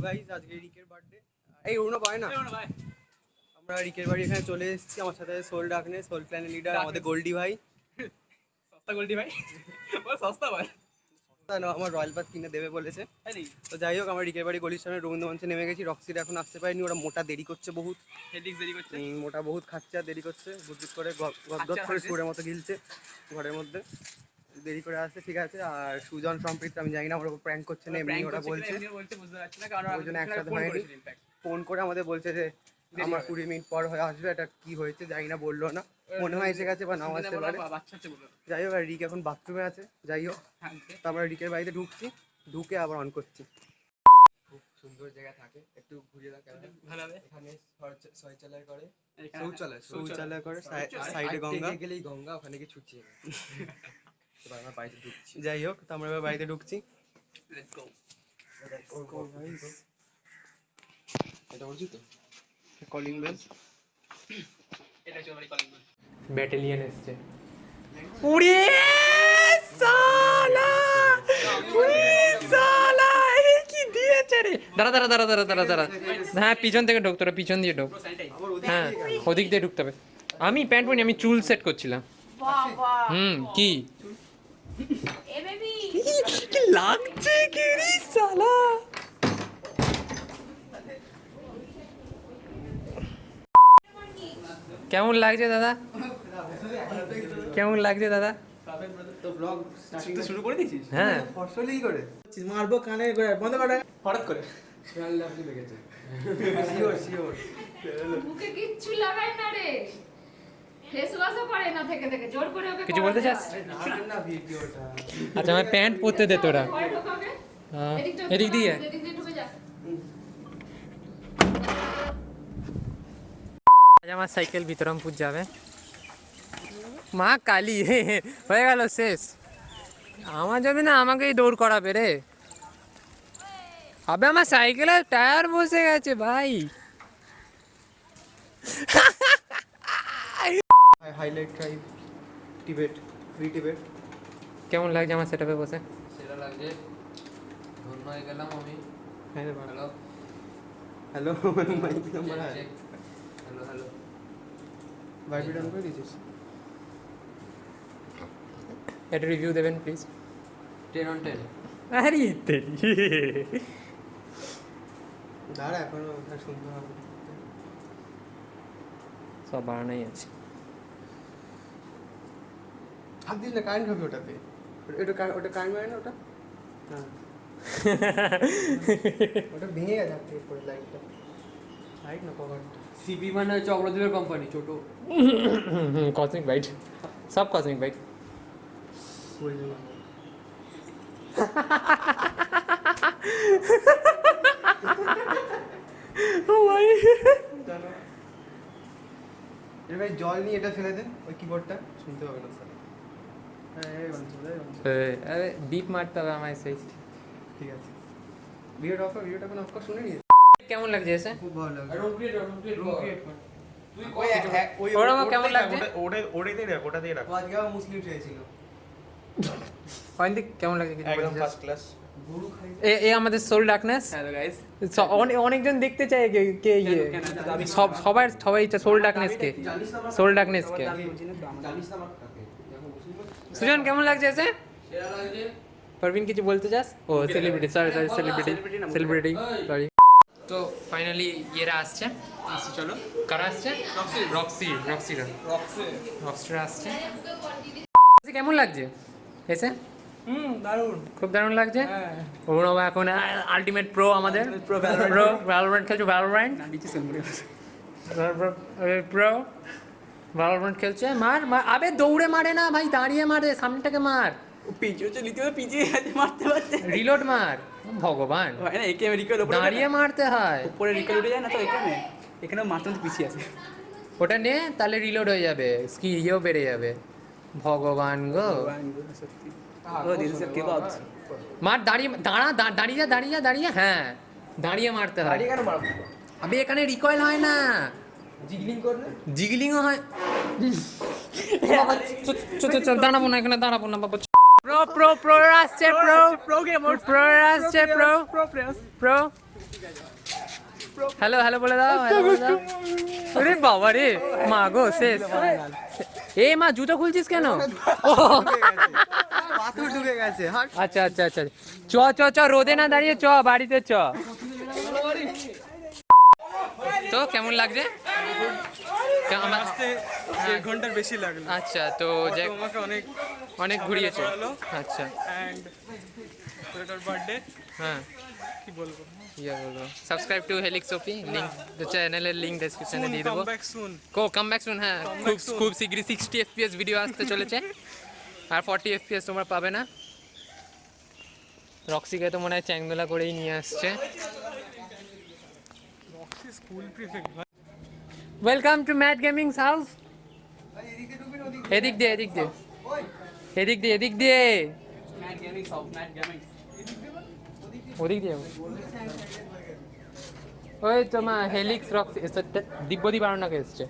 Guys, আজকে রিকের birthday. এই অরুণা ভাই না, আমরা রিকের বাড়ি এখানে চলে এসেছি। আমার সাথে সোল ডাকনে, সোল ক্ল্যানের লিডার আমাদের গোল্ডি ভাই। সস্তা গোল্ডি ভাই, ও সস্তা ভাই। সস্তা না, আমার রয়্যাল পাস কিনে দেবে বলেছে। তো যাই হোক, আমরা রিকের বাড়ি গলির সামনে রবীন্দ্র মঞ্চে নেমে গেছি। রক্সির এখন আসতে পারেনি, ওরা মোটা দেরি করছে বহুত। দেরি করছে, মোটা বহুত খাচ্ছে আর দেরি করছে, গুদগুদ করে গদগদ করে সুরের মতো গিলছে ঘরের মধ্যে। দেরি করে আসছে, ঠিক আছে। আর সুজন সম্প্রীত আমি জানি না, ওরা প্র্যাঙ্ক করছে না এমনি ওরা বলছে, বুঝতে পারছি না কারণ ওই জন্য একসাথে হয়নি। ফোন করে আমাদের বলছে যে আমার 20 মিনিট পর হয়ে আসবে। এটা কি হয়েছে জানি না, বললো না, মনে হয় এসে গেছে বা নাও আসতে পারে। যাই হোক, আর রিক এখন বাথরুমে আছে। যাই হোক, তো আমরা রিকের বাড়িতে ঢুকছি, ঢুকে আবার অন করছি। খুব সুন্দর জায়গা থাকে, একটু ঘুরিয়ে দাও ভালো হবে। এখানে শৌচালয় করে, শৌচালয় করে, সাইডে গঙ্গা, গেলেই গঙ্গা, ওখানে গিয়ে ছুটছি। এবার আমরা বাড়িতে ঢুকছি। যাই হোক, তো আমরা এবার বাড়িতে ঢুকছি। এটা বলছি তো কলিং বেল, এটা হচ্ছে আমার কলিং বেল। ব্যাটালিয়ন এসছে। উড়ে সালা, উড়ে সালা, এই কি দিয়েছে রে। দাঁড়া দাঁড়া দাঁড়া দাঁড়া দাঁড়া দাঁড়া, হ্যাঁ পিছন থেকে ঢোক, তোরা পিছন দিয়ে ঢোক। হ্যাঁ ওদিক দিয়ে ঢুকতে হবে। আমি প্যান্ট পরিনি, আমি চুল সেট করছিলাম। কি কি লাগছে কি রে সালা। কেমন লাগছে দাদা, কেমন লাগছে দাদা? তো ব্লগ শুরু করে দিয়েছিস? হ্যাঁ ফসলই করে মারবো কানে বন্ধ করে হঠাৎ করে খেয়াল লাগতে লেগেছে। শিওর শিওর, মুখে কিচ্ছু লাগাই না রে, ফেস ওয়াশও করে না, থেকে থেকে জোর করে ওকে কিছু বলতে চাস? না ভিডিওটা। আচ্ছা আমার প্যান্ট পরতে দে তোরা। পরে ঢোকাবে হ্যাঁ, এদিক দিয়ে ঢুকে যা। আজ আমার সাইকেল বিতরমপুর যাবে। মা কালী হয়ে গেল শেষ। আমার যাবে না, আমাকেই দৌড় করাবে রে। আবে আমার সাইকেলের টায়ার বসে গেছে ভাই। Highlight tribe Tibet, free Tibet. কেমন লাগছে আমার সেটআপে বসে? সেটা লাগছে, ধন্য হয়ে গেলাম আমি। Hello hello hello, mike number আছে। হ্যালো হ্যালো, ভাইব্রেট অন করে দিয়েছিস? একটা রিভিউ দেবেন প্লিজ। 10 on 10। আরে দাঁড়া, এখনো শুনতে হবে। সব বাড়ানোই আছে। হাত দিস না, কারেন্ট হবে ওটাতে। ওটা কারেন্ট মারে না ওটা? হ্যাঁ ওটা ভেঙে গেছে হাত থেকে পড়ে লাইটটা। লাইট না কভারটা। সিপি মানে হচ্ছে অগ্রদীপের কোম্পানি, ছোট। কসমিক বাইট, সব কসমিক বাইট। ওই জন্য ও ভাই এর ভাই জল নিয়ে এটা ফেলে দেন, ওই কিবোর্ডটা শুনতে হবে না স্যার। আরে বিপ মারতে হবে আমায় সেই। ঠিক আছে, ভিডিওটা অফ, ভিডিওটা এখন অফ করে শুনে নিয়ে। কেমন লাগছে এসে? খুব ভালো লাগছে। রুম ক্রিয়েট কর। তুই ওরা কেমন লাগছে? ওটাতেই রাখ, ওটাতেই রাখ। আজকে আবার মুসলিম চেয়েছিল। অয়ন্তিক কেমন লাগছে? কিছু একদম বলতে চাস? First class. গরু খাই। এ আমাদের সোল ডার্কনেস। হ্যালো গাইস, অনেকজন দেখতে চায় কে ইয়ে সবাই সোল ডার্কনেস কে, সোল ডার্কনেস কে। জানিস না আমাকে কাকে? যখন মুসলিম সুজন কেমন লাগছে এসে? সেটা লাগছে। পারভিন কিছু বলতে চাস? ও সেলিব্রিটি, সরি সেলিব্রিটি সরি। তো ফাইনালি ইয়েরা আসছে। চলো, কারা আসছে? রক্সিরা আসছে। কেমন লাগছে এসে? দারুন, খুব দারুণ লাগছে। অরুণবা এখন আলটিমেট প্রো, আমাদের প্রো ভ্যালোরেন্ট খেলছে, প্রো ভ্যালোরেন্ট খেলছে। মার আবে দৌড়ে মারে না ভাই, দাঁড়িয়ে মারে, সামনেটাকে মার। পিছিয়ে হচ্ছে লিতে পিছিয়ে মারতে পারছে। রিলোড মার, ভগবান হয় না, একে রিকল উপরে দাঁড়িয়ে মারতে হয়। উপরে রিকল উঠে যায় না তো, এখানে মারতে পিছিয়ে আছে। ওটা নে, তাহলে রিলোড হয়ে যাবে, ইয়েও বেড়ে যাবে। ভগবান গো, সত্যি ও দিদি সত্যি বাত। মার, দাঁড়িয়ে হ্যাঁ দাঁড়িয়ে মারতে হয়। কেন মারবো? আবে এখানে রিকয়েল হয় না, জিগলিং করলে জিগলিংও হয়। চল দাঁড়াবো না এখানে, দাঁড়াবো না বাবা। প্রো আসছে, প্রো গেমার, প্রো আসছে, প্রো হ্যালো হ্যালো বলে দাও hello বলে দাও। আরে বাবা রে মা গো শেষ। এ মা জুতো খুলছিস কেন? পাথর ঢুকে গেছে হাট। আচ্ছা আচ্ছা আচ্ছা চ চ চ রোদে না দাঁড়িয়ে চ বাড়িতে চ। তো কেমন লাগছে? আসতে 1 ঘন্টার বেশি লাগলো। আচ্ছা তো যাই তোমাকে অনেক অনেক ঘুরিয়েছে। করালো। আচ্ছা এন্ড তোর বার্থডে হ্যাঁ কি বলবো, ইয়া বলো subscribe to Helix OP link চ্যানেলের লিংক ডেসক্রিপশনে দিয়ে দেবো। Come back soon. Come back soon. হ্যাঁ খুব খুব শীঘ্রই 60 fps ভিডিও আসতে চলেছে আর 40 fps তোমরা পাবে না। রক্সিকে তো মনে হয় চ্যাংদোলা করেই নিয়ে আসছে। স্কুল প্রিফেক্ট ভাই। Welcome to Mat Gaming's house. এদিক দিয়ে এদিক দিয়ে এদিক দিয়ে এদিক দিয়ে Mat gaming south Mat gaming. ওদিক দিয়ে ওই তোমার হেলিক্স রক্সি দিব্যদি বারোনাকে এসছে।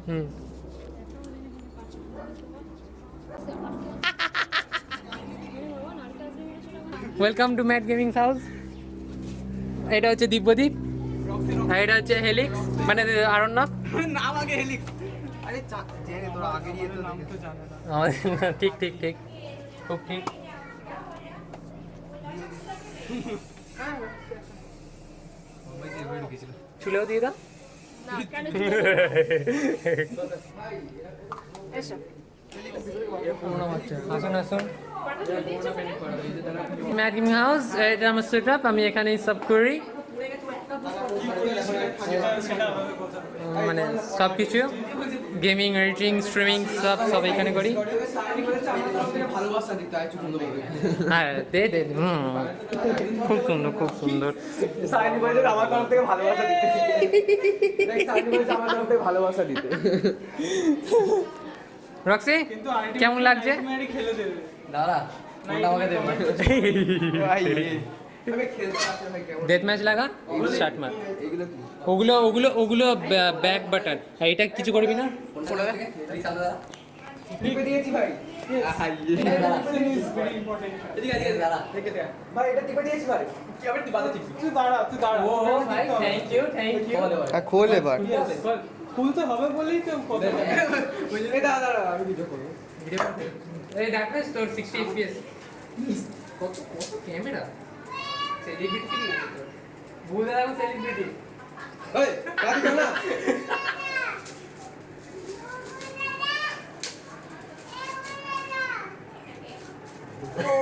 হুম welcome to Mat gaming house. এটা হচ্ছে দিব্যদীপ আর এটা হচ্ছে হেলিক্স মানে আরণ্যক। নাম আগে হেলিক্স। আরে জেনে তোরা আগে গিয়ে তো নাম তো জানে না। ঠিক ঠিক ঠিক খুব ঠিক। চুলেও দিয়ে দাও। আসুন আসুন ম্যাট গেমিং হাউস। এটা আমার সেট আপ, আমি এখানেই সব করি মানে সব কিছু গেমিং এডিটিং স্ট্রিমিং সব এখানে করি। হ্যাঁ দে দে খুব সুন্দর খুব সুন্দর। আমার তরফ থেকে ভালোবাসা দিতে। আমার তরফ থেকে ভালোবাসা দিতে। রক্সি কেমন লাগছে? তুমি খেলে দেবে। দাঁড়া কোনটা আমাকে দেবে ভাই ডেথ ম্যাচ লাগা স্টার্ট মার। ওগুলো ওগুলো ওগুলো ব্যাক বাটন। আর এটা কিছু করবি না। টিপে দিয়েছি ভাই। ভাই এটা টিপে দিয়েছি ভাই। কি আবার তুই বাদে টিপবি? তুই দাঁড়া তুই দাঁড়া। ও ভাই থ্যাংক ইউ থ্যাংক ইউ। খোল এবার। খুলতে হবে বলেই তো কথা। বুঝলি দাঁড়া দাঁড়া আমি ভিডিও করব। এই দেখিস তোর 60 fps কত কত ক্যামেরা সেলিব্রিটি কি ভুলে যাবো সেলিব্রিটি। এই কাটি দাও না। ও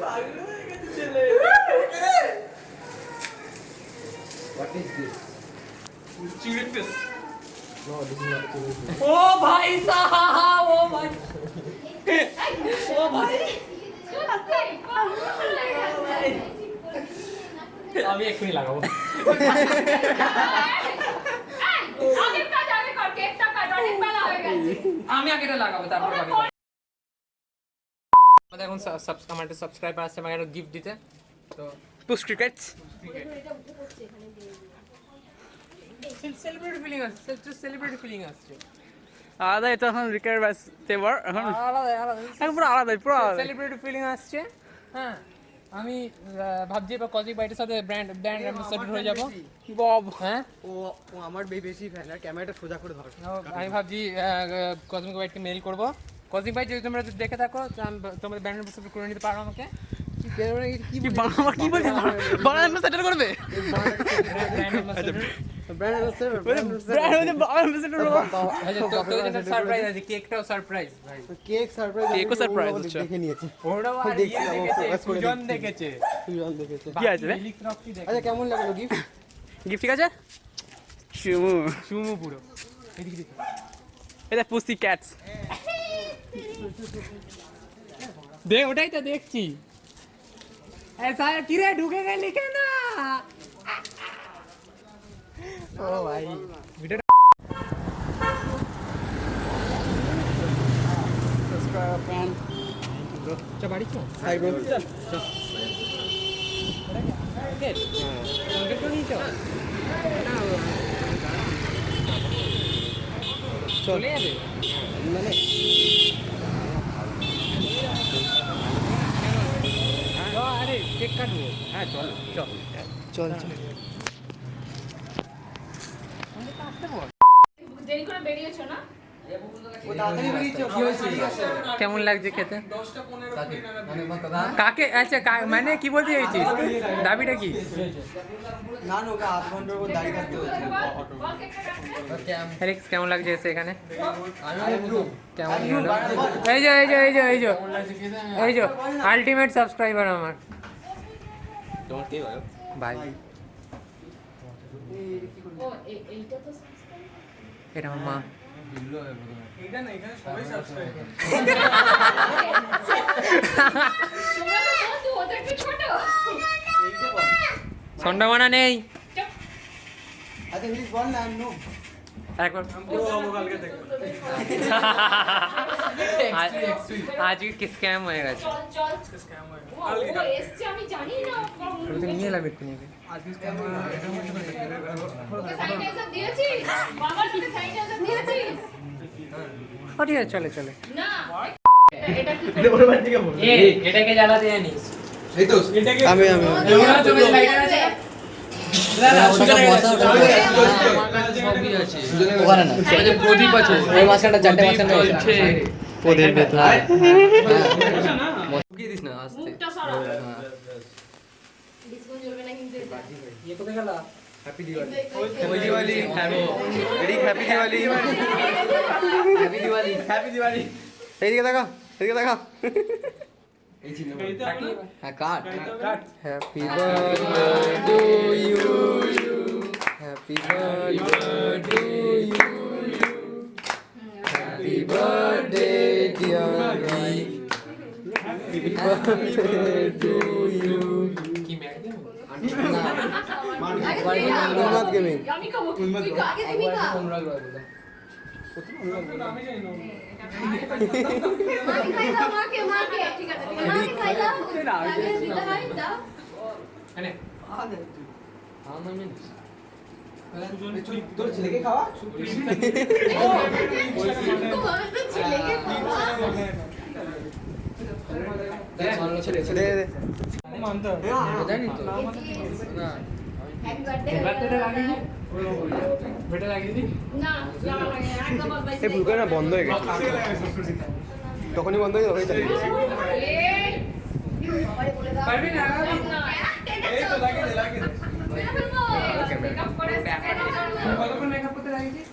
পাগল হয়ে গেছে ছেলে। What is this? চিংড়ি piece. No, this is not English. ও ভাই সাহাব ও ভাই ও ভাই আমি এক্ষুনি লাগাবো। আগের কাজ আগে কর, কেকটা কাট, অনেক বেলা হয়ে গেছে। আমি আগেটা লাগাবো তারপর বাকি। আমাদের এখন আমাদের সাবস্ক্রাইবার আছে আমাকে গিফট দিতে তো পুশ ক্রিকেটস। সেলিব্রিটি ফিলিং আসছে সেলিব্রিটি ফিলিং আসছে। আলাদা এটা এখন রিকার বাস ফেভার এখন আলাদা আলাদা পুরো আলাদা পুরো আলাদা। সেলিব্রিটি ফিলিং আসছে। হ্যাঁ আমি ভাবছি এবার কজিক বাইটের সাথে ব্র্যান্ড অ্যাম্বাসেডর হয়ে যাব। বব হ্যাঁ ও ও আমার বেশি ফ্যান আর ক্যামেরাটা সোজা করে ধর। আমি ভাবছি কসমিক বাইটকে মেল করবো। কসমিক বাইট যদি তোমরা দেখে থাকো তোমাদের ব্র্যান্ড অ্যাম্বাসেডর করে নিতে পারো আমাকে। কি বাবা কি বলছিস? বাবা সেটেল করবে। Brand ambassador brand ambassador brand হচ্ছে বাবা সেটেল করবে। সারপ্রাইজ আছে কেকটাও সারপ্রাইজ ভাই। কেক সারপ্রাইজ কেকও surprise হচ্ছে। দেখে নিয়েছে। ওরাও আর দেখছি, ইয়ে ও দেখেছে focus করে সুজন দেখছি। দেখেছে সুজন দেখেছে। কি আছে রে? হেলিক্স রক্সি দেখেছে। আচ্ছা কেমন লাগলো গিফট? গিফট ঠিক আছে? চুমু। সুমু পুরো এদিকে দিকে এটা পুসি ক্যাটস। দেখ ওটাই তো দেখছি। ऐसा কিরে ঢুকে গেলি কেন? ও ভাই ভিডিও সাবস্ক্রাইব ফ্রেন্ড। চল বাড়ি চল। Hi bro. ওকে তো নিয়ে চল। চলে যাবে মানে আরে কেক কাটবো, হ্যাঁ চলো চল চল চল দেরি করে বেরিয়েছো না? কেমন লাগছে খেতে? কাকে আচ্ছা মানে কি বলতে চাইছিস, দাবিটা কি? না না ওকে আধ ঘন্টার উপর দাঁড়িয়ে থাকতে হচ্ছে বল কেকটা কাটতে। অ্যালেক্স কেমন লাগছে এসে এখানে? কেমন হলো? এই যে এই যে এই যে এই যে এই যে আলটিমেট সাবস্ক্রাইবার আমার তোমার কে ভাই? ভাই, ও এইটা তো subscribe। এটা আমার মা। এটা না এখানে সবাই সাবস্ক্রাইব করে। তোমরা তো বন্ধু, ওটা একটু ছোট। সন্ডামানা নেই চুপ। আচ্ছা প্লিজ বল না নো একবার পুরো কালকে দেখবো। আজকে কি স্ক্যাম হয়ে গেছে? চল চল। স্ক্যাম হয়। ও এসছে আমি জানি না। আমি তো নিয়ে এলাম এক্ষুনি ওকে। ওকে স্যানিটাইজার দিয়েছিস? বাবা তোকে স্যানিটাইজার দিয়েছিস? ও ঠিক আছে চলে চলে। না। এটা কি এটাকে জ্বালাতে জানিস? এই তো আমি ওখানে না প্রদীপ আছে ওই মাঝখানটা চারটে মাঝখানটা ওদের ভেতর ঢুকিয়ে দিস না আস্তে মুখটা সরা। ডিসকো জ্বলবে না কিন্তু এটা। হ্যাপি দিওয়ালি এদিক happy Diwali happy Diwali happy Diwali. এইদিকে দেখা এদিকে দেখা এই চিহ্ন হ্যাঁ cut happy birthday to you happy birthday to you happy birthday dear রি হ্যাপি বার্থডে টু ইউ কি ম্যাগ দেব? উন্মাদ গেমিং আমি খাবো। তুই আগে তুমি খা। আমি জানি না। মাকে খাই দাও, মাকে মাকে। ঠিক আছে ঠিক আছে। মাকে খাই দাও। আগে দিতে হয় দাও। এনে তোর ছেলেকে খাওয়া? তো আমি তো ছেলেকে খাওয়া। দে দে মানতে হবে। জানি তো না হ্যাপি বার্থডে। বেটা লাগিয়ে দি। না, লাগা লাগে। একদম বাই। এই ভুল করে না বন্ধ হয়ে গেছে তখনই বন্ধ হয়ে তখনই চালিয়ে গেছে এই সবাই বলে দাও। পারবি না? না। এই তো লাগিয়ে দে লাগিয়ে দে। মেকআপ করে কতক্ষণ মেকআপ করতে লাগিয়েছিস?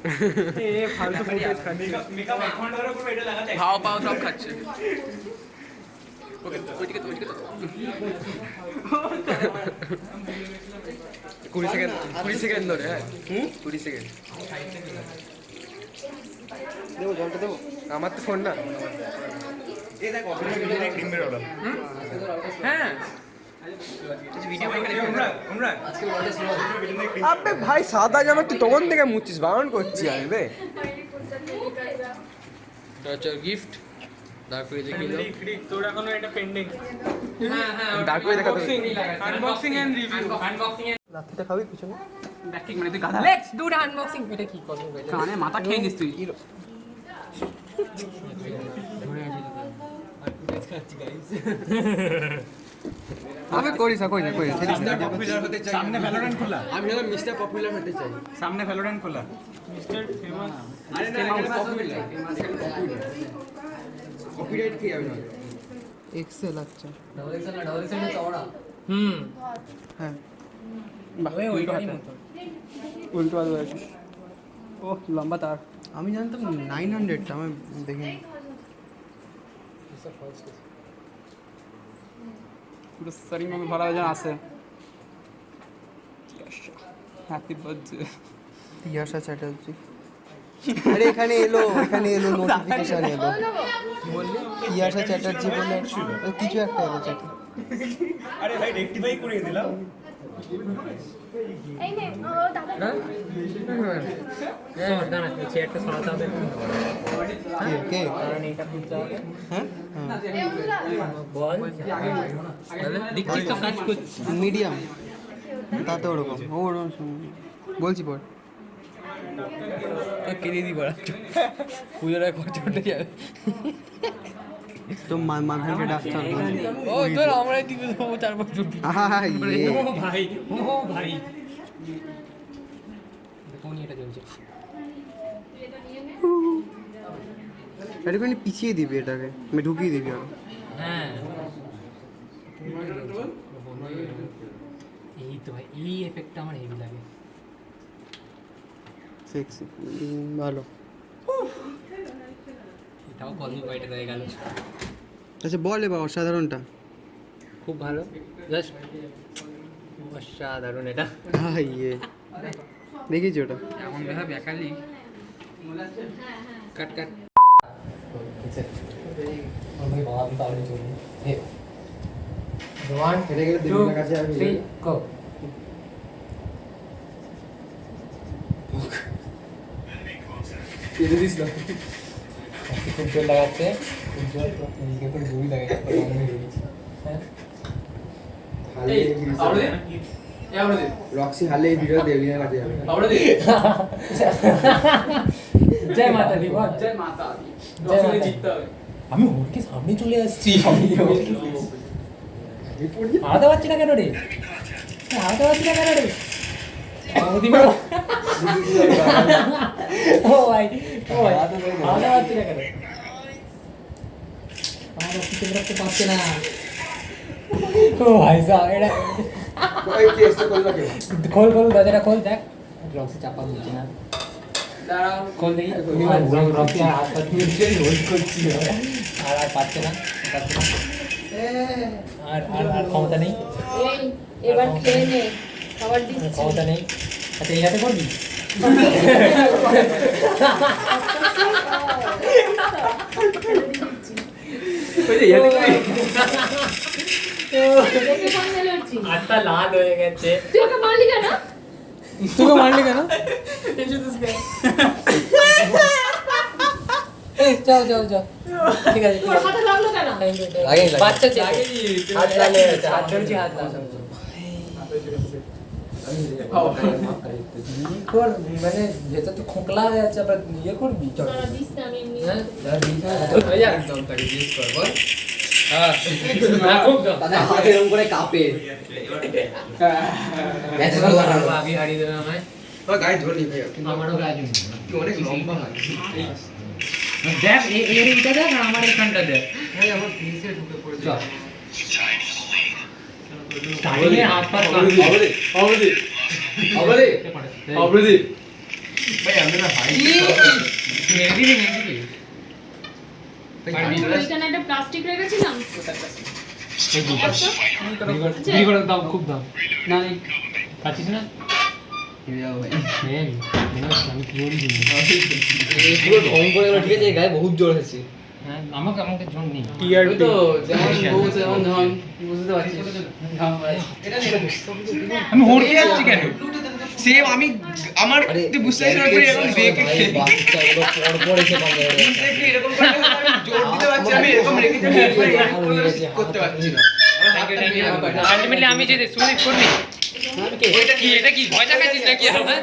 এ ফালতু ফুটেজ খালি। মেকআপ 1 ঘন্টা ধরে করবে এটা লাগাতে ভাও পাও সব খাচ্ছে ওকে ওইদিকে তো 20 সেকেন্ড ধরে হ্যাঁ 20 সেকেন্ড দেবো জলটা দেবো আমার তো ফোন না এই দেখ অফিসে ক্রিম বের হলো হ্যাঁ ভিডিও করে ইমরান আজকে বলতে শুরু হবে আবে ভাই সাদা জামা তুই তখন থেকে মুচ্ছিস বারণ করছি আসবে টর্চার গিফট তারপরে যে কি তোর এখনো এটা পেন্ডিং। হ্যাঁ হ্যাঁ ডাক করে দেখাতে Unboxing, unboxing and review. Unboxing এ লাঠিটা খাবি পিছনে ব্যাকিং মানে তুই গাধা লেটস ডু দ্য আনবক্সিং। এটা কি করব এটা? কানে মাথা খেয়ে নিস তুই আমি করিস কই না পপুলার হতে চাই সামনে ভ্যালোরেন্ট খোলা আমি হলাম মিস্টার পপুলার হতে চাই সামনে ভ্যালোরেন্ট খোলা মিস্টার ফেমাস। আরে না কপিরাইট কি হবে না এক্সেল আচ্ছা ডাবল এক্সেল না চওড়া হুম হ্যাঁ ওই ওইটারই মতো। উল্টো আলু আছিস ও লম্বা তার আমি জানতাম 900টা আমি দেখিনি পুরো সারি মধ্যে ভরা যেন আছে হ্যাপি বার্থডে তিয়াশা চ্যাটার্জি আরে এখানে এলো নোটিফিকেশন এলো তিয়াশা চ্যাটার্জি বলে কিছু একটা এলো চ্যাটে আরে ভাই রেকটিফাই করিয়ে দিলাম এই নে ও দাদা হ্যাঁ দাঁড়া চেয়ারটা সরাতে হবে। কে কারণ এটা খুলতে হবে। হ্যাঁ এই অনুরা বল তাহলে দেখছিস তো কাজ করছি। মিডিয়াম তাতে ওরকম বলছি পর কেটে দি বড় পুজোটা খরচ করতে যাবে তো মাথায় কেটে আসতে হবে ও তোর আমরাই দিবে দেবো 4-5 জুটি ইয়ে। ও ভাই কোন এটা চলছে এটা নিয়ে নে একটুখানি পিছিয়ে দিবি এটাকে আমি ঢুকিয়ে দিবি আরো হ্যাঁ এই তো ভাই এই এফেক্টটা আমার হেভি লাগে সেক্সি ভালো। এটাও কলমি পাইটা দেয় গেল আচ্ছা বল এবার অসাধারণটা। খুব ভালো জাস্ট অসাধারণ এটা ইয়ে দেখিছি ওটা এমন দেখা বেকালি কাট কাট এটা গেলে দিদির কাছে আমি কেটে দিস না খুব জোর লাগাচ্ছে খুব জোর নিজেকে তো দুই লাগে রক্সি হালে এই ভিডিও দেবলিনের কাছে যাবে জয় মাতা দি বল জয় মাতা দি জয় মাতা। জিততে হবে আমি ওরকে সামনে চলে আসছি আলাদা পাচ্ছি না কেন রে আলাদা পাচ্ছি না কেন রে ও ভাই আলাদা পাচ্ছি না কেন আমার অফিসে রাখতে পারছে না ও ভাই সাহেব এটা ওই কেসটা করলো কে খোল দরজাটা খোল দেখ রক্সি চাপা দিচ্ছে না দাঁড়াও খোল দেখি রক্সি আর হাত পাচ্ছে হোল্ড করছি আর পাচ্ছে না আর ক্ষমতা নেই এই এবার খেয়ে নে খাবার দিচ্ছি ক্ষমতা নেই আচ্ছা এই হাতে করবি তোকে মারতে লড়ছি হাতটা লাল হয়ে গেছে তুই ওকে মারলি কেন তোকে মারলি কেন এই যাও ঠিক আছে তোর হাতে লাগলো কেন বাচ্চা ছেলে হাত লালে হাত ধরছি হাত লাল কর মানে যেটা তো খোকলা হয়ে আছে আবার ইয়ে করবি চল না দিস না আমি এমনি হ্যাঁ হয়ে যা একদম তাকে জিজ্ঞেস কর বল হ্যাঁ খুব তাদের হাত এরকম করে কাঁপে আগে হারিয়ে দেবে আমায় গায়ে জোর নেই ভাই আমারও গায়ে অনেক লম্বা হয় দেখ এর এইটা দেখ আর আমার এখানটা দেখ ভাই আমার পিসে ঢুকে পড়েছে চল স্টাইলে হাত পা অবরদি ভাই আমরা না ভাই মেহেদি ওইখানে একটা প্লাস্টিক রেখেছিলাম বিক্রি করে দাও খুব দাম না পাচ্ছিস না আমি কি বলি পুরো ঢং করে গেল ঠিক আছে গায়ে বহুত জোর হয়েছে হ্যাঁ আমাকে জোর নেই ওই তো যেমন বউ যেমন ধন বুঝতে পারছিস আমি হড়কে যাচ্ছি কেন সেম আমি আমার তুই বুঝতে পারছিস না এরকম দেখে বাচ্চা এগুলো পর এসে পাবে এরকম করে আমি জোর দিতে পারছি আমি এরকম রেখে করতে পারছি না আলটিমেটলি আমি যে সুইপ করবি এটা কি ভয় দেখাচ্ছিস নাকি আমার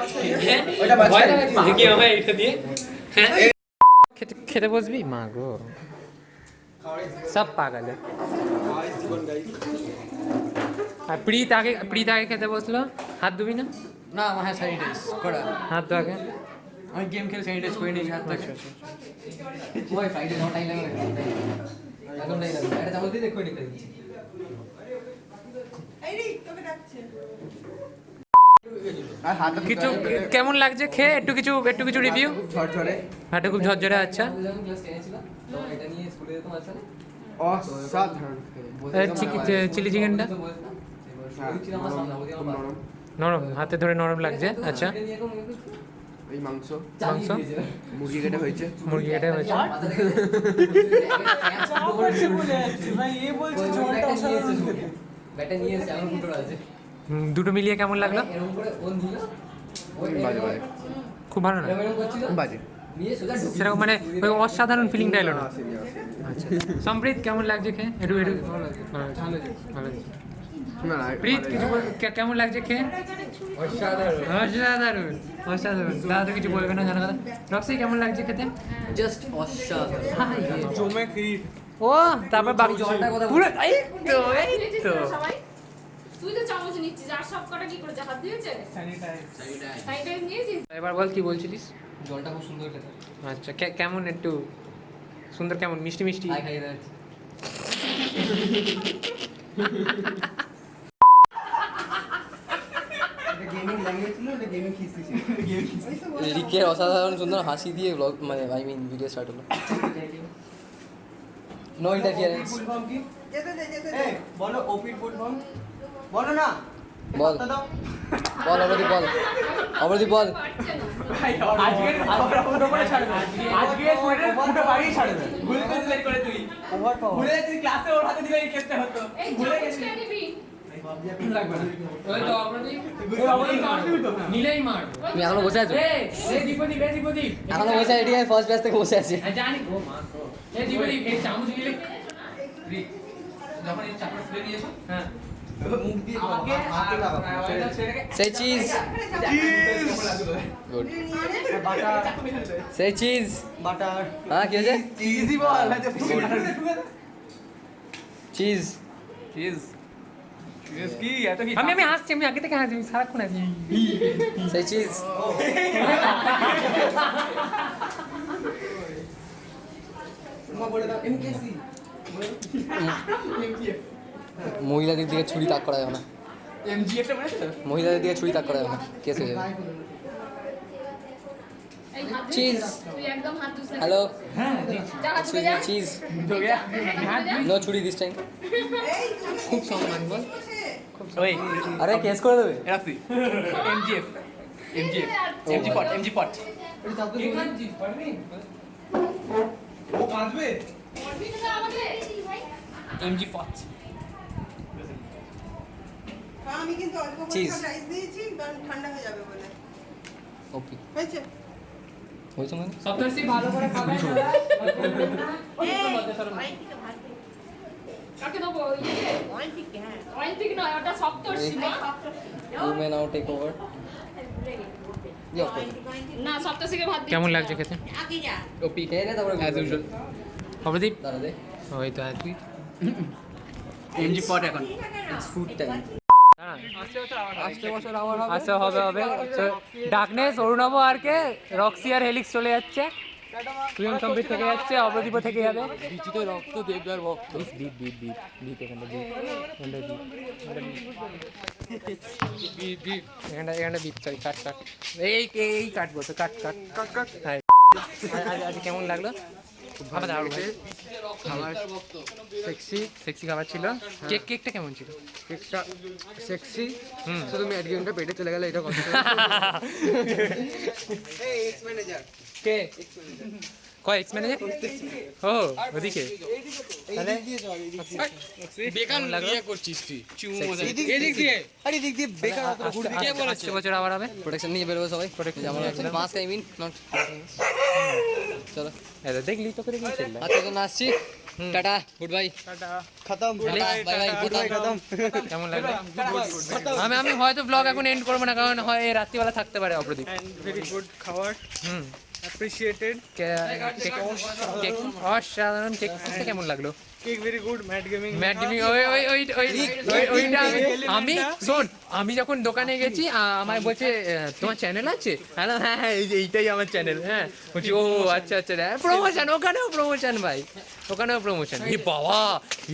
ওটা বাচ্চা ভয় দেখাচ্ছিস নাকি আমার এটা দিয়ে হ্যাঁ খেতে বসবি মা গো সব পাগল আর প্রীত আগে খেতে বসলো হাত ধুবি না না আমার হ্যাঁ স্যানিটাইজ করা হাত ধো আগে আমি গেম খেলে স্যানিটাইজ করে নিয়েছি হাত থেকে ওই ফ্রাইডে আমার টাইম লাগে একদম টাইম লাগে এটা চামচ দিয়ে দেখো নিতে দিচ্ছি আর হাত কিছু কেমন লাগছে খেয়ে একটু কিছু রিভিউ ঝরঝরে হাটে খুব ঝরঝরে আচ্ছা যখন ক্লাস 10 ছিল তো এটা নিয়ে স্কুলে যেতাম আচ্ছা অসাধারণ চিলি চিকেনটা খুব নরম নরম হাতে ধরে নরম লাগছে আচ্ছা এই মাংস মাংস মুরগি কেটে হয়েছে মুরগি এটা হয়েছে ভাই এ বলছে জলটা অসাধারণ খেতে। ব্যাটা নিয়ে এসে আমার ফুটো আছে দুটো মিলিয়ে কেমন লাগলো এরকম করে ও নিল বাজে বাজে খুব ভালো না এরকম করছিল বাজে নিয়ে সোজা ঢুকিয়ে সেরকম মানে ওই অসাধারণ ফিলিংটা এলো না আচ্ছা সম্প্রীত কেমন লাগছে খেয়ে একটু ভালো লাগছে না না প্রীত কিছু কেমন লাগছে খেয়ে অসাধারণ দাদা তো কিছু বলবে না জানা কথা রক্সি কেমন লাগছে খেতে জাস্ট অসাধারণ জমে ক্ষীর ও তারপর বাকি জলটার কথা পুরো এই তো এই দিয়েছিস তো না সবাই? তুই তো চামচ নিচ্ছিস আর সব কটা কি করেছে হাত দিয়েছে সাইডাইজ নিয়েছিস এবার বল কি বলছিলিস? জলটা খুব সুন্দর খেতে। আচ্ছা কেমন একটু সুন্দর, কেমন মিষ্টি মিষ্টি? তাই খাইয়ে দেয়। গেমিং ল্যাঙ্গুয়েজ ছিল, এটা গেমিং খিস্তি ছিল। রিকের অসাধারণ সুন্দর হাসি দিয়ে ব্লগ মানে আই মিন ভিডিও স্টার্ট হলো। No interference. ফুল ফর্ম কি? এই, বলো ওপির ফুল ফর্ম বলো না। বল কথা দাও। বল অবধি বল, অবধি বল। পারছে না আজকে আবার ফুটো করে ছাড়বে, আজকে ফুটো বাড়ি ছাড়বে। ভুল করে করে তুই ওভার পাওয়ার। ভুলে তুই ক্লাসে ওর হাতে দিলে এই কেসটা হতো। এই ভুলে চামচ গেছিস। খেয়ে নিবি লাগবে না। ওই তো অপরাধী ওই অবধি মার দিবি তো। নিলেই মার। তুমি এখনো বসে আছো? এই দীপদীপ এখনো বসে আছি, ঠিক আছে ফার্স্ট ব্যাচ থেকে বসে আছি। জানি ও মা তো এই দীপদীপ এই চামচ নিলে যখন এই চাপড় ফেলে দিয়েছো, হ্যাঁ মুখ দিয়ে হাতে লাগাবো। সেই চিজ গুড, সেই চিজ। বাটার। হ্যাঁ কি হয়েছে? ইজি বল। চিজ। চিজ কি এত কি? আমি হাসছি, আমি আগে থেকে হাসছি, আমি সারাক্ষণ হাসি। সেই চিজ। তোমা বলে দাও এমকেসি। মহিলাদের দিকে ছুরি তাক করা যাবে না, এমজিএফ টা মনে আছে তো? মহিলাদের দিকে ছুরি তাক করা যাবে না, কেস হয়ে যাবে। এই হাত দিয়ে চিজ। তুই একদম হাত দুস না হ্যালো যা হাত ধুয়ে যা চিজ। हो गया নো ছুরি দিস টাইম। খুব সম্মান বল। ওই আরে কেস করে দেবে। রাখছি এমজিএফ এমজিএফ এমজি পট এখান চিজ পারবি? ও কাঁদবে পড়বি না আমাকে এমজি পট আমি কিন্তু অল্প করে Cheese. সব রাইস দিয়েছি কারণ ঠান্ডা হয়ে যাবে বলে ওকে হয়েছে হয়েছে মানে সপ্তর্ষি ভালো করে খাবার কাকে দেবো ইয়ে অয়েন্টিক নয় ওটা সপ্তর্ষি না you may now take over. না সপ্তর্ষিকে ভাত দিই কেমন লাগছে খেতে? আগে যা ওপি খেয়ে নে তারপরে অ্যাজ ইউজুয়াল অপরাধী দাঁড়া দে, ওই তো তুই এমজি পট এখন ইটস ফুড টাইম। আচ্ছা হবে ডাকনেস, অরুণাভ আর কে রক্সি আর হেলিক্স চলে যাচ্ছে, প্রিয়ম সম্বিত থেকে যাচ্ছে, অবদীপ থেকে যাবে। বিচিতে রক্ত দেবী আর ভক্ত। দ্বীপ এখানটা দ্বীপ সরি কাট এই কাটবো তো কাট হ্যাঁ আজ কেমন লাগলো? খাবার দারুণ ভাই। খাবার সেক্সি খাবার ছিল। কেকটা কেমন ছিল? কেকটা সেক্সি। শুধু ম্যাট গেমটা পেটে চলে গেল, এটা কথা। এই এক্স ম্যানেজার কে কয় এক্স ম্যানেজার? ও ওদিকে বেকার লাগলো? ইয়ে করছিস তুই চুমু মজা এদিক এদিক দিয়ে আরে দিক দিয়ে বেকার অতটা ঘুরবি। কে বলেছে? আসছে বছর আবার হবে। প্রোটেকশন নিয়ে বেরোবে সবাই। যেমন মাস্ক আই মিন নট। চলো দেখলি তো করে গিয়েছিল। আচ্ছা তো আসছি, টাটা গুড বাই। খতম। বাই বাই গুড বাই, খতম। কেমন লাগলো? আমি হয়তো ব্লগ এখন এন্ড করবো না, কারণ হয় এই রাত্রিবেলা থাকতে পারে অপ্রদীপ। ভেরি গুড খাবার অ্যাপ্রিশিয়েটেড অসাধারণ। কেকটা কেমন লাগলো? Cake very good mat gaming mat gaming ওইটা আমি শোন, আমি যখন দোকানে গেছি আমায় বলছে তোমার চ্যানেল আছে? হ্যাঁ এইটাই আমার চ্যানেল। হ্যাঁ বলছি ও আচ্ছা প্রমোশন, ওখানেও প্রমোশন ভাই, ওখানেও প্রমোশন। বাবা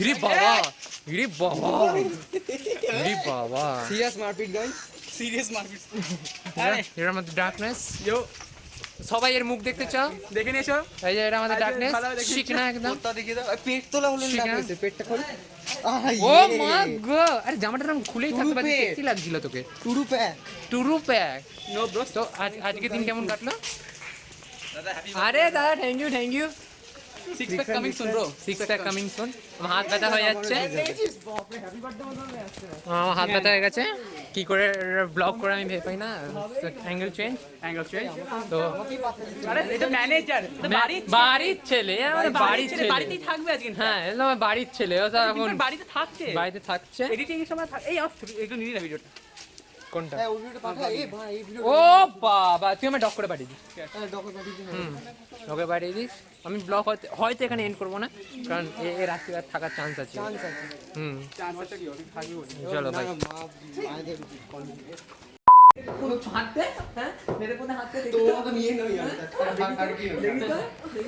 ইরে বাবা সিরিয়াস মারপিট গাইস। সিরিয়াস মার্কেট এর মধ্যে ডার্কনেস। সবাই এর মুখ দেখতে চাও? দেখে নিয়েছো? এই যে এটা আমাদের ডার্কনেস, শিখনা একদম। তোতা দেখিয়ে দাও। পেট তোলা হলো না, শিখা। ডাকনেসে পেটটা খোল। ও মা গো, আরে জামাটা এরকম খুলেই থাকতে পারে, টুরুপে। সেক্সি লাগছিল তোকে। টুরু প্যাক। টুরু প্যাক। নো ব্রো তো আজকে দিন কেমন কাটলো? আরে দাদা thank you. Six pack coming soon bro six pack coming soon. আমার হাত ব্যথা হয়ে যাচ্ছে, আমার হাত ব্যথা হয়ে গেছে, কি করে ব্লগ করে আমি ভেবে পাই না। অ্যাঙ্গেল চেঞ্জ তো আরে এটা ম্যানেজার এটা বাড়ির ছেলে, আমাদের বাড়ির ছেলে। বাড়িতেই থাকবে আজকে হ্যাঁ এটা আমার বাড়ির ছেলে, ও তো এখন বাড়িতে থাকছে বাড়িতে থাকছে। এডিটিং এর সময় এই একটু নিয়ে না ভিডিওটা কোনটা হ্যাঁ ওই ভিডিওটা পাঠা এই ভাই এই ভিডিও ও বাবা তুই আমার ডক করে পাঠিয়ে দিস ডকুমেন্ট পাঠিয়ে দিন হুম ডকে পাঠিয়ে দিস আমি ব্লগ হয়তো এখানে এন্ড করবো না কারণ এর রাত্রিবার থাকার চান্স আছে চান্স আছে হুম চান্সটা কি হবে থাকবে বলে চলো ভাই মা মায়েদের কোনো হাত দে হ্যাঁ মেরে কোনে হাত দে তো তো নিয়ে নই আমি ঠাড় ঠাড় কি দেখি তো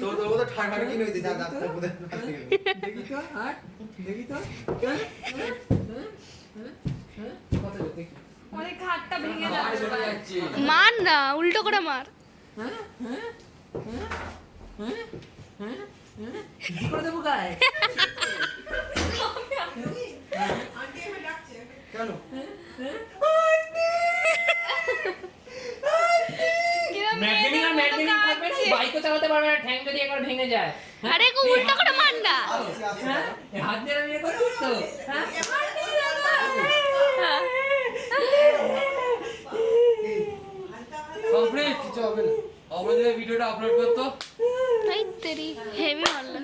তো তো তো ঠাড় ঠাড় কি নই যা যা তো বলে দেখি তো হাত দেখি তো কত দেখি অনেক হাতটা ভেঙে আর যাবে চলে যাচ্ছে মার না উল্টো করে মার কি করে দেবো গায়ে আন্টি এবার ডাকছে কেন ম্যাগনেটিং আর ম্যাগনেটিং থাকবে না বাইকও চালাতে পারবে না ঠ্যাং যদি একবার ভেঙে যায় আরে গো উল্টো করে মার না হ্যাঁ এই হাত দিয়ে আমি করছিস তো হ্যাঁ কমপ্লিট কিছু হবে না অবশ্যই ভিডিওটা আপলোড করতো তাই তেরি হেভি মারলা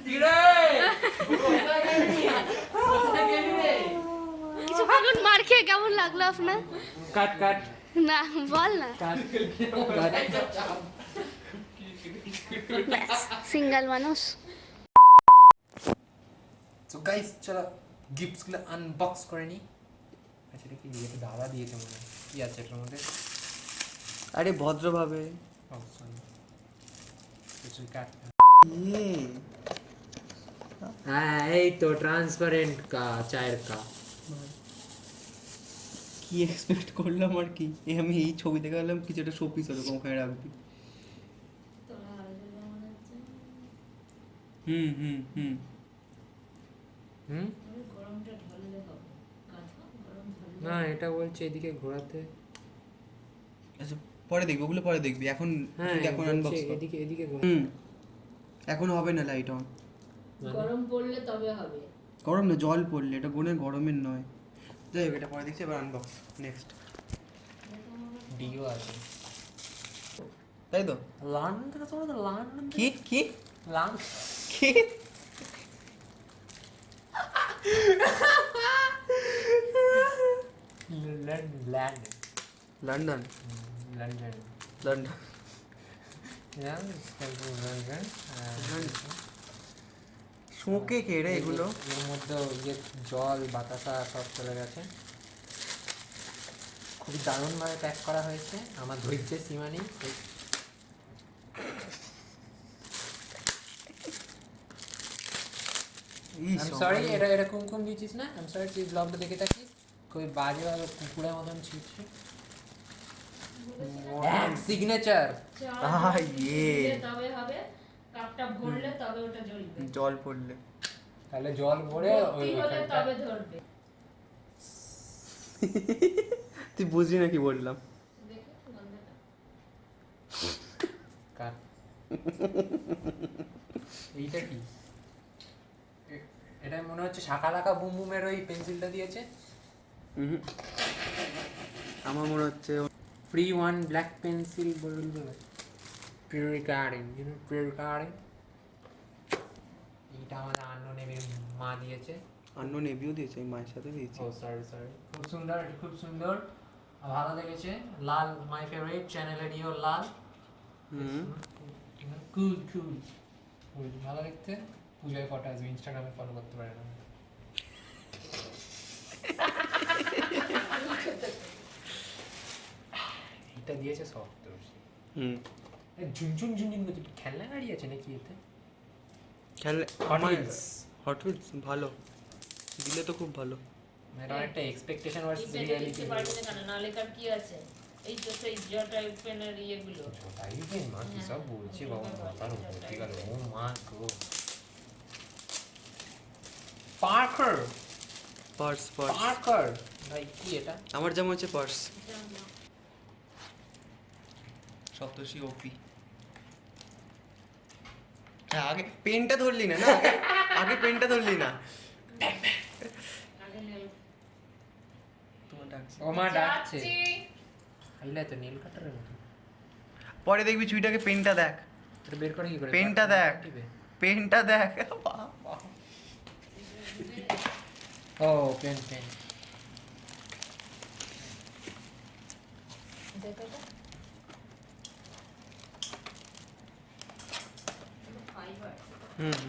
কিছু বলুন মার খেয়ে কেমন লাগলো আপনার কাট কাট না বল না সিঙ্গেল মানুষ সো গাইস চলো গিফটস গুলো আনবক্স করে নি আচ্ছা এটা কি এটা দাদা দিয়েছে মনে হয় কি আছে এটার মধ্যে আরে ভদ্রভাবে কিছু কাট ইয়ে হ্যাঁ এই তো ট্রান্সপারেন্ট কা চায়ের কা কি এক্সপেক্ট করলাম আর কি আমি এই ছবি দেখে গেলাম কিছু একটা শোপিস ওরকম ওখানে রাখবি হুম হুম হুম হুম না এটা বলছে এদিকে ঘোরাতে আচ্ছা পরে দেখবি ওগুলো পরে দেখবি এখন হ্যাঁ এখন বলছে আনবক্স এদিকে এদিকে হুম এখন হবে না লাইট অন গরম পড়লে তবে হবে গরম না জল পড়লে এটা বোনের গরমের নয় যাই হোক এটা পরে দেখছি এবার আনবক্স নেক্সট ডিও আছে তাই তো লন্ডন থেকে তোমরা তো লন্ডন কি কি লন্ডন কি land London London London London শোকে কে রে এগুলো এর মধ্যে ইয়ে জল বাতাসা সব চলে গেছে খুবই দারুণভাবে প্যাক করা হয়েছে আমার ধৈর্যের সীমা নেই সরি এটা এটা কুমকুম দিয়েছিস না আমি সরি তুই ব্লগটা দেখে থাকিস খুবই বাজে ভাবে কুকুরের মতন ছিটছে সিগনেচার ইয়ে তবে হবে কাপটা ভরলে তবে ওটা জ্বলবে জল পড়লে তাহলে জল ভরে ওই ভর্তি হলে তবে ধরবে তুই বুঝলি না কি বললাম দেখো গন্ধটা কার এইটা কি এটা মনে হচ্ছে শাকা লাকা বুম বুমের ওই পেন্সিলটা দিয়েছে আমার মনে হচ্ছে ফ্রি ওয়ান ব্ল্যাক পেন্সিল বলবে প্রি রিকার্ডিং প্রি রিকার্ডিং এইটা আমাদের আন্ননেমের মা দিয়েছে অন্য নেভিও দিয়েছে আমি মায়ের সাথে দিয়েছি ও সরি সরি খুব সুন্দর এটা খুব সুন্দর ভালো লেগেছে লাল মাই ফেভারিট চ্যানেলেরও লাল হুম কুল কুল ভালো দেখতে পূজায় ফটো আসবে ইনস্টাগ্রামে ফলো করতে পারে না এটা দিয়েছে সপ্তর্ষি হুম ঝুনঝুন ঝুনঝুন করছে খেলনা গাড়ি আছে নাকি এতে খেলে Hot Wheels। হট হুইলস ভালো দিলে তো খুব ভালো এটা একটা এক্সপেকটেশন ভার্সেস রিয়ালিটি নালে কার কি আছে এই তো সেই জটাই পেনের ইয়েগুলো তাই যে মা কি সব বলছে বাবা মাথার উপর ঠিক আছে ও মা গো পার্কার পার্স পার্কার ভাই কি এটা আমার যেমন হচ্ছে পার্স সপ্তর্ষি ওপি হ্যাঁ আগে পেনটা ধরলি না না আগে পেনটা ধরলি না তোমার ডাকছে ও মা ডাকছে আইলা তো নীল কাটারের মতো পরে দেখবি চুইটাকে পেনটা দেখ এটা বের করে কি করে পেনটা দেখ পেনটা দেখ ও পেন পেন দেখো এটা ফাইবার হুম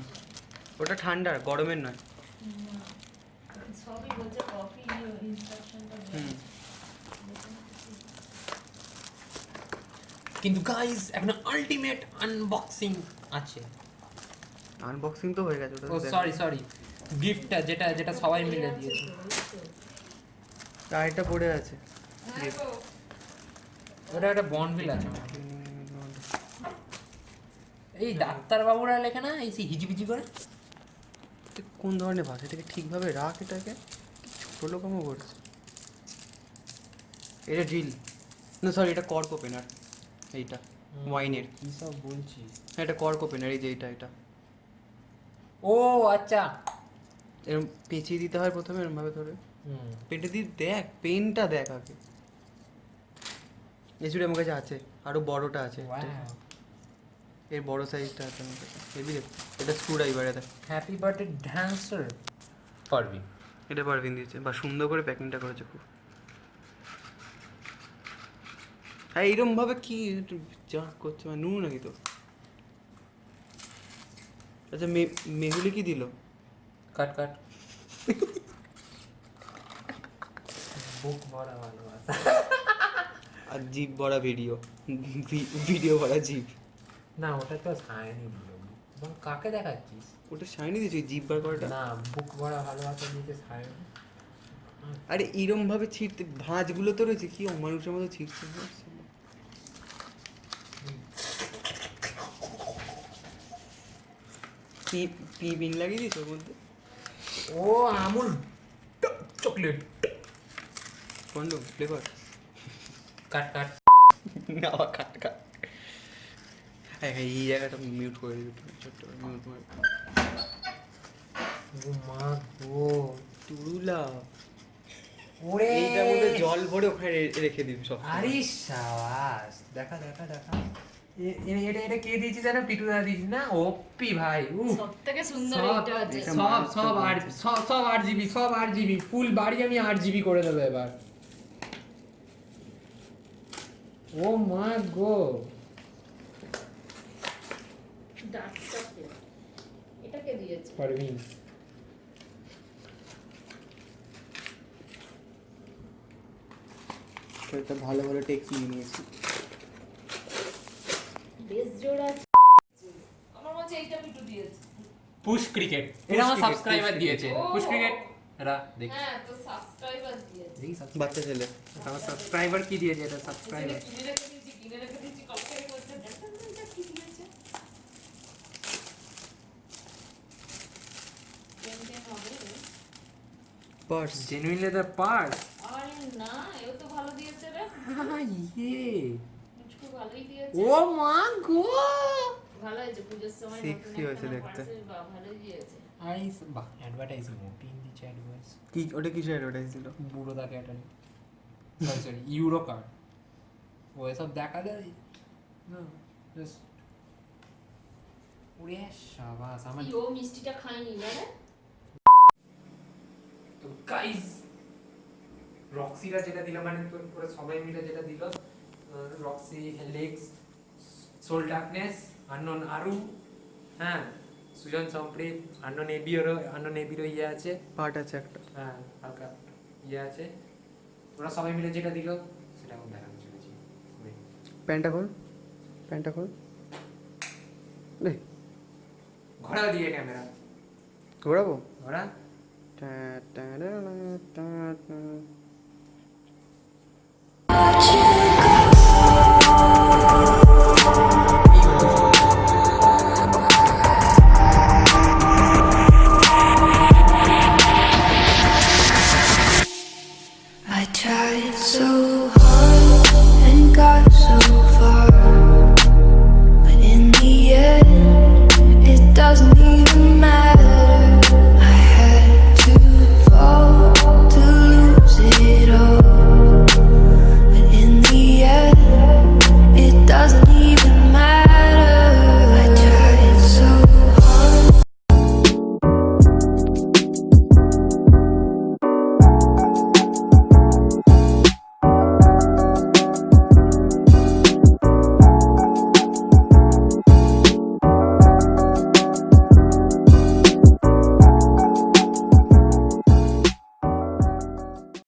ওটা ঠান্ডার গরমের নয়। সবই বলছে কফি ইনস্ট্রাকশনটা হুম কিন্তু গাইস এখন আলটিমেট আনবক্সিং আছে। আনবক্সিং তো হয়ে গেছে ওটা ও সরি সরি, গিফটটা যেটা যেটা সবাই মিলে দিয়েছে। টাইটা পড়ে আছে। হ্যাঁ গো ওটা একটা বনভিল আছে আমার। এই ডাক্তার বাবুরা লেখে না এই হিজিবিজি করে। এটা কোন ধরনের ভাষা? এটাকে ঠিকভাবে রাখ, এটাকে ছোট লোকমও করছে। এটা ড্রিল না, সরি এটা কর্ক ওপেনার। এইটা ওয়াইনের। কি সব বলছিস? হ্যাঁ এটা কর্ক ওপেনার, এই যে এটা ও আচ্ছা। এরকম পেঁচিয়ে দিতে হয় প্রথমে, এরকমভাবে ধরে পেনটা দিয়ে দেখ, পেনটা দেখ আগে। এছুড়ে আমার কাছে আছে, আরও বড়টা আছে। এর বড় সাইজটা আছে আমার কাছে, হেভি দেখতে। এটা স্ক্রু ড্রাইভার। এটা হ্যাপি বার্থডে ড্যান্সার পারবি। এটা পারভিন দিয়েছে, বা সুন্দর করে প্যাকিংটা করেছে খুব। হ্যাঁ এইরকমভাবে কি একটু যা করছে, মানে নুন নাকি তো? আচ্ছা মেহুলি কি দিল? কাট কাট। বুক ভরা ভালোবাসা। আর জিভ ভরা ভিডিও, ভিডিও ভরা জিভ। না ওটা তো সায়নি দিল। বল কাকে দেখাচ্ছিস? ওটা শাইনি দিয়েছে জিভ বার করাটা। না বুক ভরা ভালোবাসা দিতে সায়নি। আরে এইরকমভাবে ছিঁড়তে, ভাঁজগুলো তো রয়েছে, কি অমানুষের মতো ছিঁড়ছে। পি বিন লাগিয়ে দিস ওর মধ্যে। ও আমুল চকলেট। কোনটা ফ্লেভার? কাট কাট। না আবার কাট কাট। হ্যাঁ হ্যাঁ এই জায়গাটা মিউট করে দিবি, ছোট্ট মিউট করে। ও মা গো তুরুলা, ওরে এইটার মধ্যে জল ভরে ওখানে রেখে দিবি সব। আরে সাবাস, দেখা দেখা দেখা। এটা এটা কে দিয়েছি জানো? পিটু দা দিয়েছি না? ওপি ভাই। সবথেকে সুন্দর সব এটা আছে সব সব আর সব 8 জিবি, সব 8 জিবি, ফুল বাড়ি আমি 8 জিবি করে দেবো এবার। ও মা গো। ডার্ক চকলেট এটা কে দিয়েছে? পারভিন। একটা ভালো ভালো টেক্স নিয়ে নিয়েছি। বেশ জোড়া আমার মনে হচ্ছে এইটা পিটু দিয়েছে। পুশ ক্রিকেট, এটা আমার cricket, সাবস্ক্রাইবার push দিয়েছে। cricket। পুশ ক্রিকেট এরা দেখ। হ্যাঁ তো সাবস্ক্রাইবার দিয়েছে। দেখি বাচ্চা ছেলে। আমার সাবস্ক্রাইবার কি দিয়েছে? এটা সাবস্ক্রাইবার। কিনে রেখে দিয়েছি কবে থেকে বলছে দেখো তো এটা কি দিয়েছে। টেন হবে রে। পার্স। Genuine leather purse. আরে না এও তো ভালো দিয়েছে রে। ইয়ে মুচকু ভালোই দিয়েছে। ও মা গো। ভালো হয়েছে পুজোর সময় Sexy নতুন হয়েছে একটা দেখতে। পার্সেল ভালোই দিয়েছে। আইস বাহ অ্যাডভার্টাইজিং ওপিং দিচ্ছে অ্যাডভার্টাইজ। কি ওটা কিসের অ্যাডভার্টাইজ ছিল? বুড়ো the catering, sorry sorry euro card. ও এসব দেখা যায় না জাস্ট। ওরে শাবাশ আমার। ও মিষ্টিটা খাইনি না রে। তো গাইস রক্সিরা যেটা দিল, মানে পুরো সবাই মিলে যেটা দিল, Roxy, Helix, Soul Darkness, Unknown Aru, হ্যাঁ সুজন সম্প্রীত, আননোন এবিরও ইয়ে আছে, পার্ট আছে একটা। হ্যাঁ হালকা ইয়ে আছে। ওরা সবাই মিলে যেটা দিল সেটা আমি দেখাতে চলেছি। প্যান্টটা খোল, প্যান্টটা খোল। নে ঘোরা দিয়ে ক্যামেরা ঘোরাবো। ঘোরা। টা টা টা টা টা।